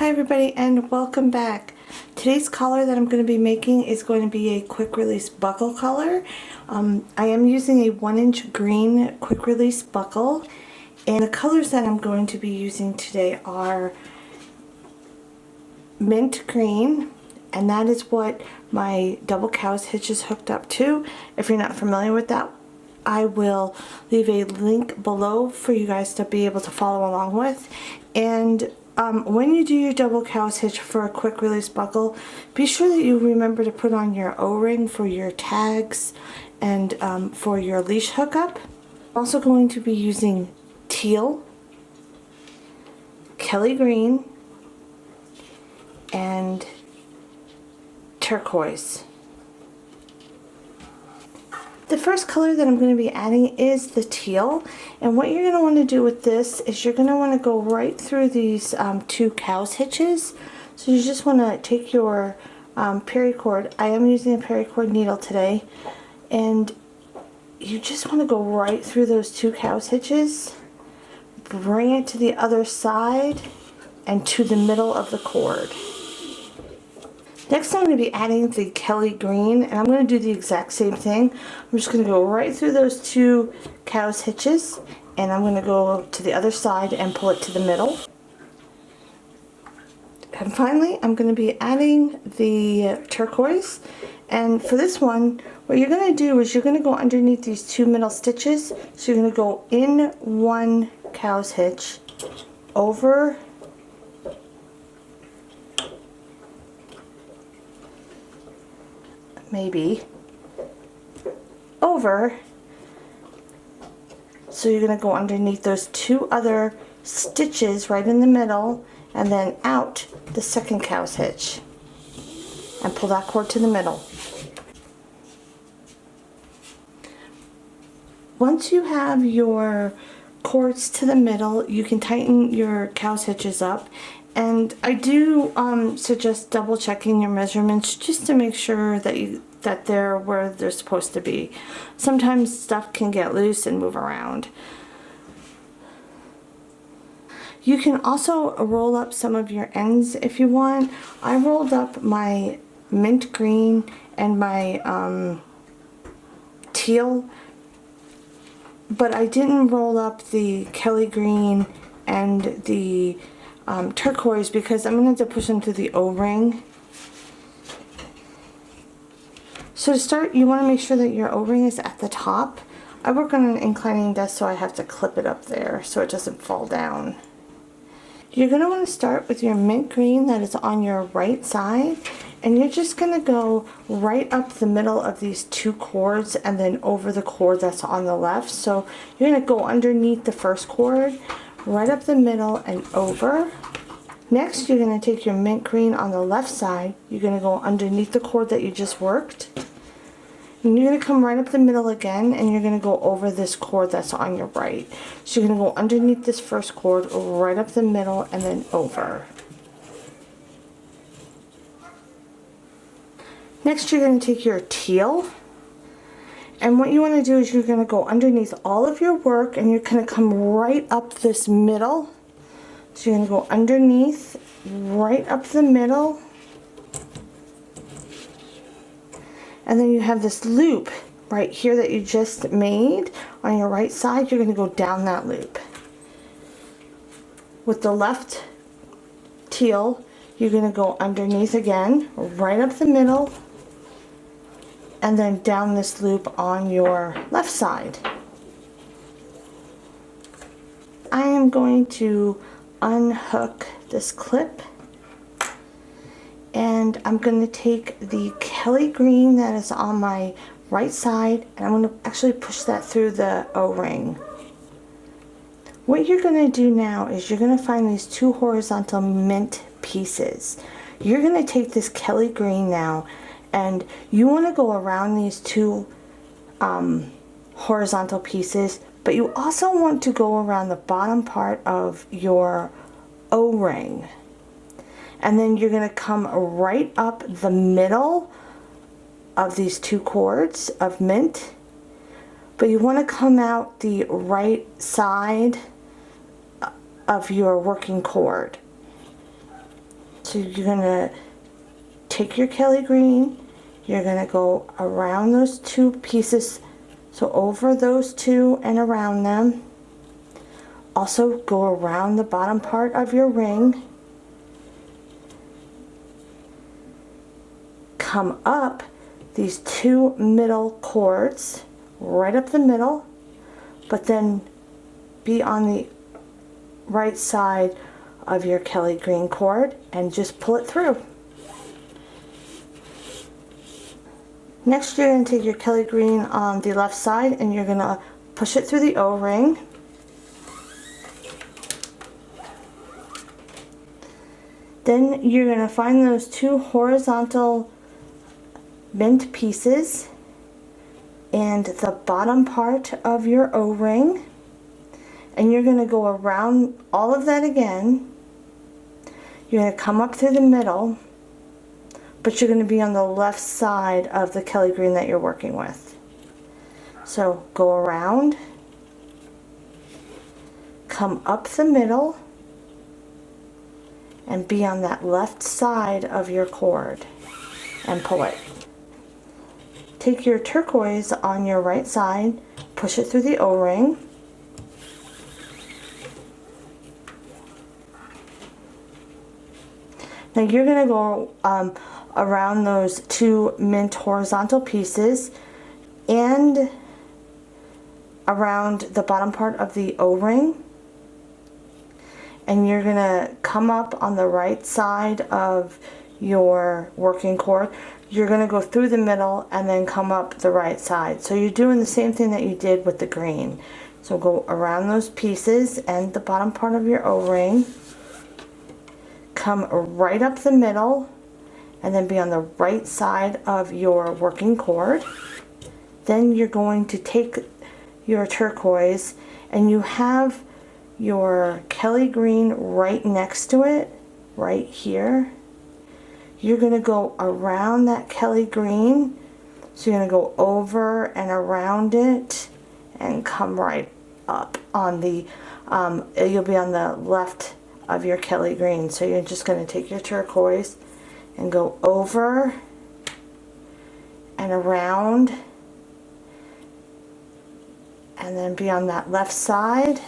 Hi everybody and welcome back. Today's color that I'm going to be making is going to be a quick release buckle color. I am using a 1-inch green quick release buckle, and the colors that I'm going to be using today are mint green, and that is what my double cow's hitch is hooked up to. If you're not familiar with that, I will leave a link below for you guys to be able to follow along with. And when you do your double cow's hitch for a quick release buckle, be sure that you remember to put on your O-ring for your tags and for your leash hookup. I'm also going to be using teal, Kelly green, and turquoise. The first color that I'm going to be adding is the teal, and what you're going to want to do with this is you're going to want to go right through these two cow's hitches. So you just want to take your paracord. I am using a paracord needle today, and you just want to go right through those two cow's hitches, bring it to the other side and to the middle of the cord. Next I'm going to be adding the Kelly green, and I'm going to do the exact same thing. I'm just going to go right through those two cow's hitches, and I'm going to go to the other side and pull it to the middle. And finally I'm going to be adding the turquoise, and for this one what you're going to do is you're going to go underneath these two middle stitches. So you're going to go in one cow's hitch, over maybe over, so you're going to go underneath those two other stitches right in the middle, and then out the second cow's hitch and pull that cord to the middle. Once you have your cords to the middle, you can tighten your cow's hitches up. And I do suggest double checking your measurements just to make sure that they're where they're supposed to be. Sometimes stuff can get loose and move around. You can also roll up some of your ends if you want. I rolled up my mint green and my teal, but I didn't roll up the Kelly green and the turquoise because I'm going to have to push them through the O-ring. So to start, you want to make sure that your O-ring is at the top. I work on an inclining desk, so I have to clip it up there so it doesn't fall down. You're going to want to start with your mint green that is on your right side, and you're just going to go right up the middle of these two cords and then over the cord that's on the left. So you're going to go underneath the first cord, right up the middle and over. Next you're going to take your mint green on the left side, you're going to go underneath the cord that you just worked, and you're going to come right up the middle again, and you're going to go over this cord that's on your right. So you're going to go underneath this first cord, right up the middle and then over. Next you're going to take your teal, and what you want to do is you're going to go underneath all of your work, and you're going to come right up this middle. So you're going to go underneath, right up the middle, and then you have this loop right here that you just made on your right side. You're going to go down that loop. With the left teal, you're going to go underneath again, right up the middle, and then down this loop on your left side. I am going to unhook this clip, and I'm going to take the Kelly green that is on my right side, and I'm going to actually push that through the O-ring. What you're going to do now is you're going to find these two horizontal mint pieces. You're going to take this Kelly green now, and you want to go around these two horizontal pieces, but you also want to go around the bottom part of your O-ring. And then you're going to come right up the middle of these two cords of mint, but you want to come out the right side of your working cord. So you're going to take your Kelly green, you're going to go around those two pieces, so over those two and around them. Also go around the bottom part of your ring. Come up these two middle cords, right up the middle, but then be on the right side of your Kelly green cord and just pull it through. Next, you're going to take your Kelly green on the left side and you're going to push it through the O-ring. Then you're going to find those two horizontal mint pieces and the bottom part of your O-ring, and you're going to go around all of that again. You're going to come up through the middle, but you're going to be on the left side of the Kelly green that you're working with. So go around, come up the middle, and be on that left side of your cord and pull it. Take your turquoise on your right side, push it through the O-ring. Now you're going to go around those two mint horizontal pieces and around the bottom part of the O-ring, and you're going to come up on the right side of your working cord. You're going to go through the middle and then come up the right side. So you're doing the same thing that you did with the green. So go around those pieces and the bottom part of your O-ring, come right up the middle, and then be on the right side of your working cord. Then you're going to take your turquoise and you have your Kelly green right next to it, right here. You're going to go around that Kelly green. So you're going to go over and around it and come right up on the, you'll be on the left of your Kelly green. So you're just going to take your turquoise and go over and around and then be on that left side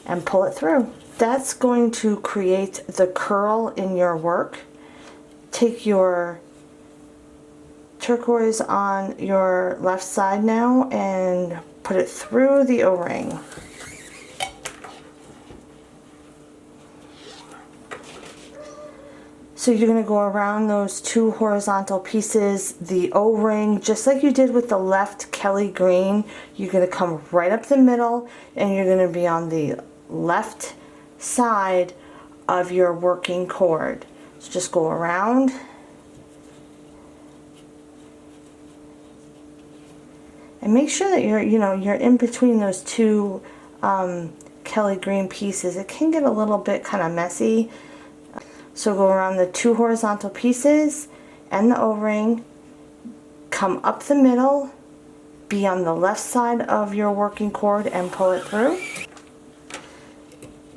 and pull it through. That's going to create the curl in your work. Take your turquoise on your left side now and put it through the O-ring. So you're going to go around those two horizontal pieces, the O-ring, just like you did with the left Kelly green. You're going to come right up the middle and you're going to be on the left side of your working cord. So just go around and make sure that you're in between those two Kelly green pieces. It can get a little bit kind of messy. So go around the two horizontal pieces and the O-ring, come up the middle, be on the left side of your working cord and pull it through.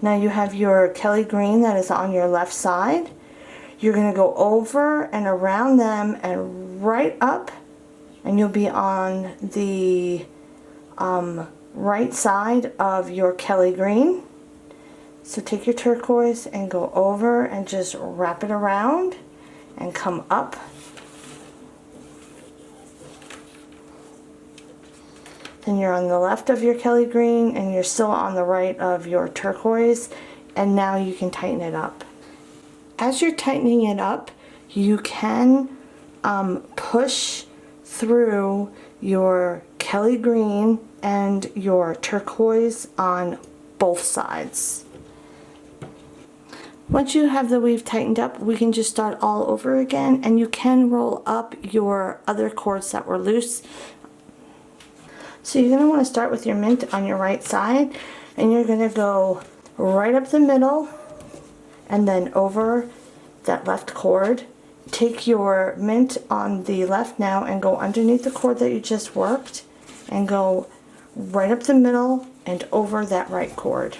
Now you have your Kelly green that is on your left side. You're going to go over and around them and right up, and you'll be on the right side of your Kelly green. So take your turquoise and go over and just wrap it around and come up. Then you're on the left of your Kelly green and you're still on the right of your turquoise, and now you can tighten it up. As you're tightening it up, you can push through your Kelly green and your turquoise on both sides. Once you have the weave tightened up, we can just start all over again, and you can roll up your other cords that were loose. So you're going to want to start with your mint on your right side, and you're going to go right up the middle and then over that left cord. Take your mint on the left now and go underneath the cord that you just worked and go right up the middle and over that right cord.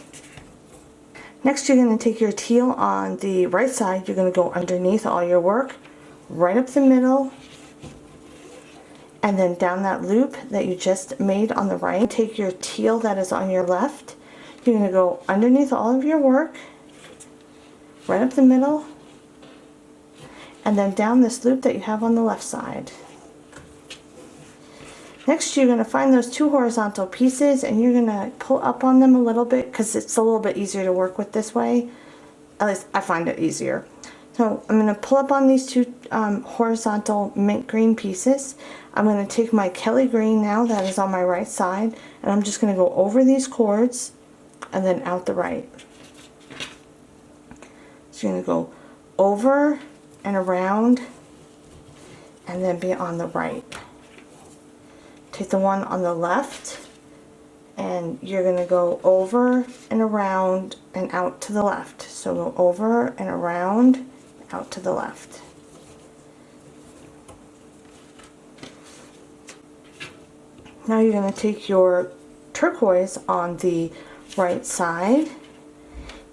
Next, you're going to take your teal on the right side. You're going to go underneath all your work, right up the middle, and then down that loop that you just made on the right. Take your teal that is on your left. You're going to go underneath all of your work, right up the middle, and then down this loop that you have on the left side. Next, you're going to find those two horizontal pieces and you're going to pull up on them a little bit because it's a little bit easier to work with this way. At least I find it easier. So I'm going to pull up on these two horizontal mint green pieces. I'm going to take my Kelly green now that is on my right side, and I'm just going to go over these cords and then out the right. So you're going to go over and around and then be on the right. Take the one on the left and you're going to go over and around and out to the left. So go over and around, out to the left. Now you're going to take your turquoise on the right side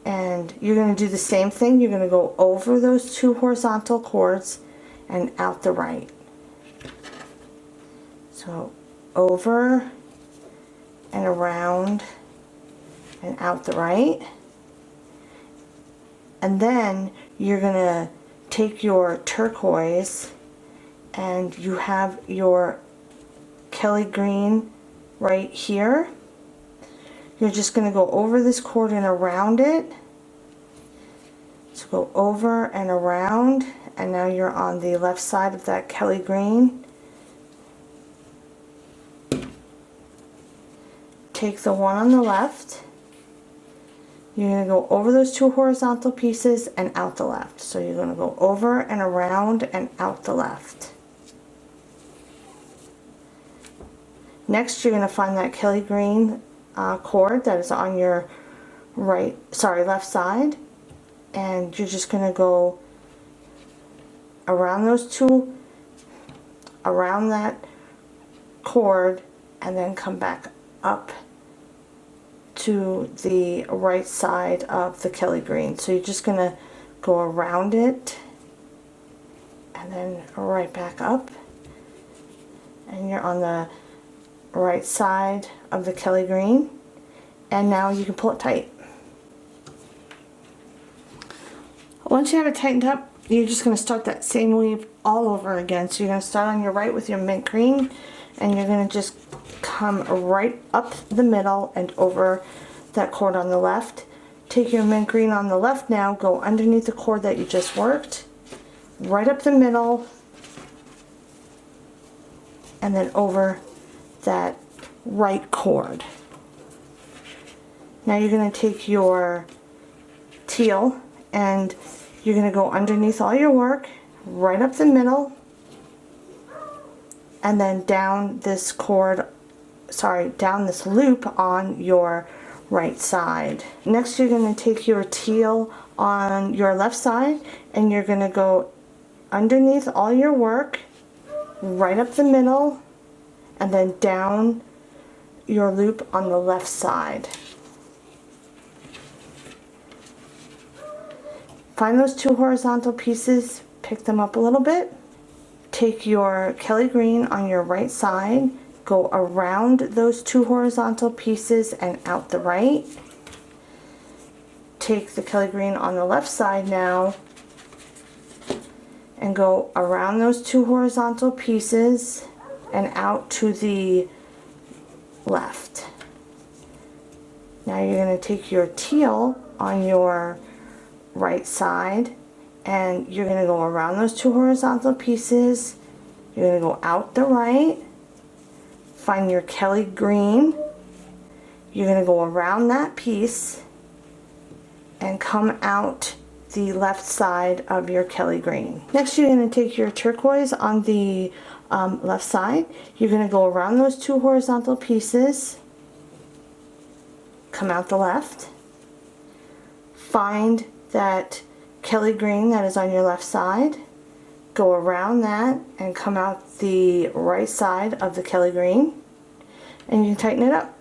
and you're going to do the same thing. You're going to go over those two horizontal cords and out the right. So over and around and out the right. And then you're going to take your turquoise and you have your Kelly green right here. You're just going to go over this cord and around it. So go over and around, and now you're on the left side of that Kelly green. Take the one on the left. You're going to go over those two horizontal pieces and out the left. So you're going to go over and around and out the left. Next, you're going to find that Kelly green cord that is on your left side, and you're just going to go around around that cord, and then come back up to the right side of the Kelly green. So you're just going to go around it and then right back up, and you're on the right side of the Kelly green, and now you can pull it tight. Once you have it tightened up, you're just going to start that same weave all over again. So you're going to start on your right with your mint green, and you're going to just come right up the middle and over that cord on the left. Take your mint green on the left now, go underneath the cord that you just worked, right up the middle, and then over that right cord. Now you're going to take your teal and you're going to go underneath all your work, right up the middle, and then down this cord, down this loop on your right side. Next, you're going to take your teal on your left side and you're going to go underneath all your work, right up the middle, and then down your loop on the left side. Find those two horizontal pieces, pick them up a little bit. Take your Kelly green on your right side, go around those two horizontal pieces and out the right. Take the Kelly green on the left side now and go around those two horizontal pieces and out to the left. Now you're going to take your teal on your right side and you're going to go around those two horizontal pieces. You're going to go out the right, find your Kelly green, you're going to go around that piece and come out the left side of your Kelly green. Next, you're going to take your turquoise on the left side. You're going to go around those two horizontal pieces, come out the left, find that Kelly green that is on your left side, go around that and come out the right side of the Kelly green, and you can tighten it up.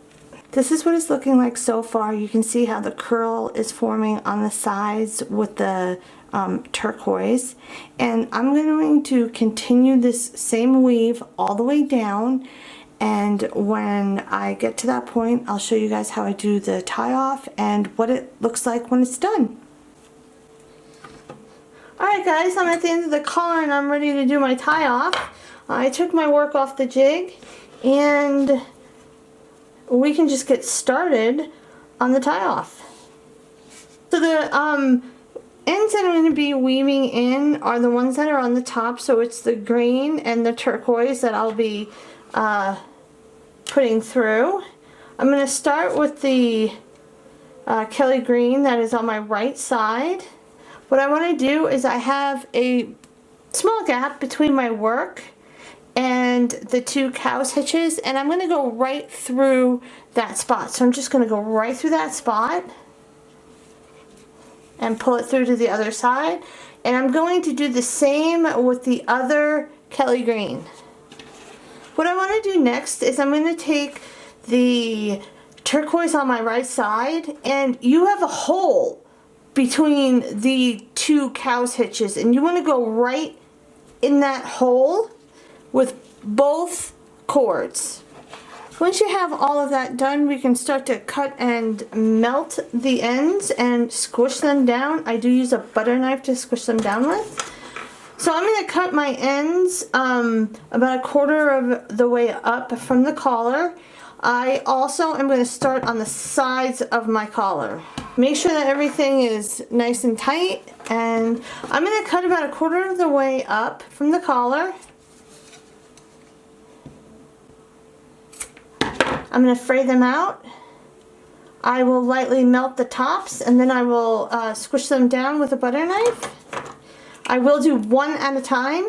This is what it's looking like so far. You can see how the curl is forming on the sides with the turquoise. And I'm going to continue this same weave all the way down. And when I get to that point, I'll show you guys how I do the tie off and what it looks like when it's done. Alright guys, I'm at the end of the collar and I'm ready to do my tie off. I took my work off the jig and we can just get started on the tie off. So the ends that I'm going to be weaving in are the ones that are on the top. So it's the green and the turquoise that I'll be putting through. I'm going to start with the Kelly green that is on my right side. What I want to do is I have a small gap between my work and the two cow's hitches, and I'm going to go right through that spot. So I'm just going to go right through that spot and pull it through to the other side. And I'm going to do the same with the other Kelly green. What I want to do next is I'm going to take the turquoise on my right side, and you have a hole between the two cow's hitches, and you want to go right in that hole with both cords. Once you have all of that done, we can start to cut and melt the ends and squish them down. I do use a butter knife to squish them down with. So I'm going to cut my ends about 1/4 of the way up from the collar. I also am going to start on the sides of my collar. Make sure that everything is nice and tight, and I'm going to cut about 1/4 of the way up from the collar. I'm going to fray them out. I will lightly melt the tops, and then I will squish them down with a butter knife. I will do one at a time.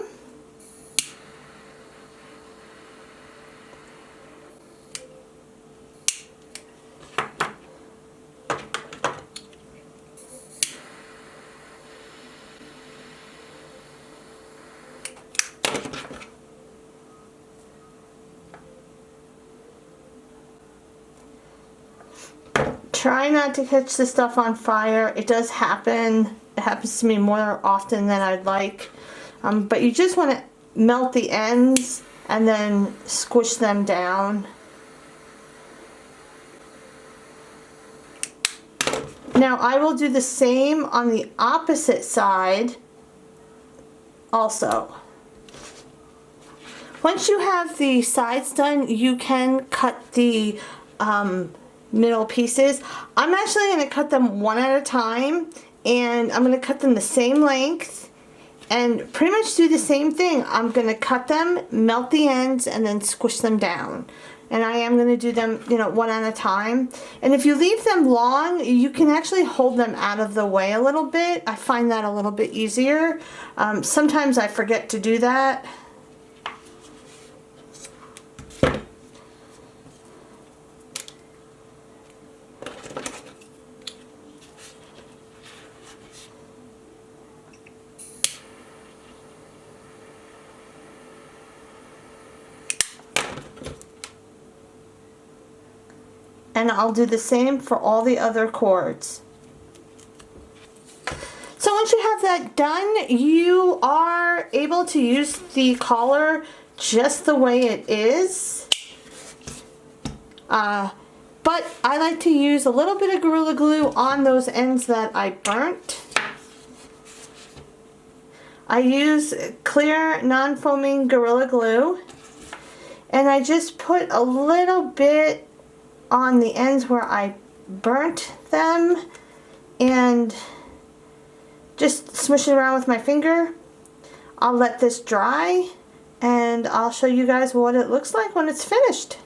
Try not to catch the stuff on fire. It does happen. It happens to me more often than I'd like. But you just want to melt the ends and then squish them down. Now I will do the same on the opposite side also. Once you have the sides done, you can cut the middle pieces. I'm actually going to cut them one at a time, and I'm going to cut them the same length and pretty much do the same thing. I'm going to cut them, melt the ends, and then squish them down. And I am going to do them, you know, one at a time. And if you leave them long, you can actually hold them out of the way a little bit. I find that a little bit easier. Sometimes I forget to do that. And I'll do the same for all the other cords. So once you have that done, you are able to use the collar just the way it is. But I like to use a little bit of Gorilla Glue on those ends that I burnt. I use clear non-foaming Gorilla Glue, and I just put a little bit on the ends where I burnt them and just smush it around with my finger. I'll let this dry and I'll show you guys what it looks like when it's finished.